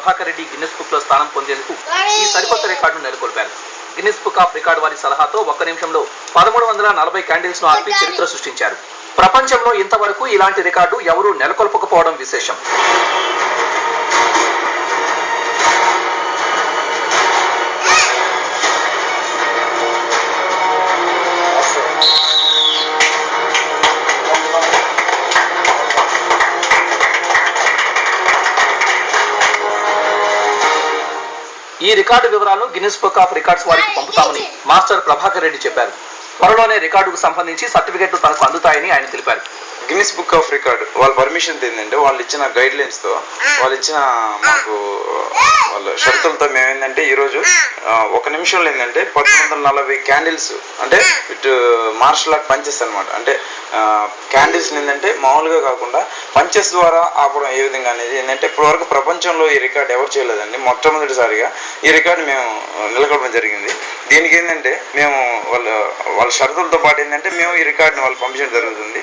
Prabhakar Reddy Guinness book లో స్థానం పొందేందుకు ఈ సరికొత్త రికార్డును నెలకొల్పారు. గిన్నిస్ బుక్ ఆఫ్ రికార్డు వారి సలహాతో 1 నిమిషంలో 1340 క్యాండిల్స్ ను ఆర్పి చరిత్ర సృష్టించారు. ప్రపంచంలో ఇంతవరకు ఇలాంటి రికార్డు ఎవరూ నెలకొల్పకపోవడం విశేషం. ఈ రికార్డు వివరాలను గిన్నిస్ బుక్ ఆఫ్ రికార్డ్స్ వారికి పంపుతామని మాస్టర్ ప్రభాకర్ రెడ్డి చెప్పారు. త్వరలోనే రికార్డుకు సంబంధించి సర్టిఫికెట్లు తనకు అందుతాయని ఆయన తెలిపారు. గిన్నిస్ బుక్ ఆఫ్ రికార్డ్ వాళ్ళ పర్మిషన్ ఏంటంటే వాళ్ళు ఇచ్చిన గైడ్ లైన్స్ తో వాళ్ళు ఇచ్చిన మాకు వాళ్ళ షరతులతో మేము ఏంటంటే ఈరోజు 1 నిమిషంలో ఏంటంటే 1340 క్యాండిల్స్ అంటే ఇటు మార్షల్ ఆర్ట్ పంచెస్ అనమాట. అంటే క్యాండిల్స్ ఏంటంటే మామూలుగా కాకుండా పంచెస్ ద్వారా ఆపడం ఏ విధంగా అనేది ఏంటంటే ఇప్పటివరకు ప్రపంచంలో ఈ రికార్డ్ ఎవరు చేయలేదండి. మొట్టమొదటిసారిగా ఈ రికార్డు మేము నెలకొల్పడం జరిగింది. దీనికి ఏంటంటే మేము వాళ్ళ షరతులతో పాటు ఏంటంటే మేము ఈ రికార్డుని వాళ్ళు పంపించడం జరుగుతుంది.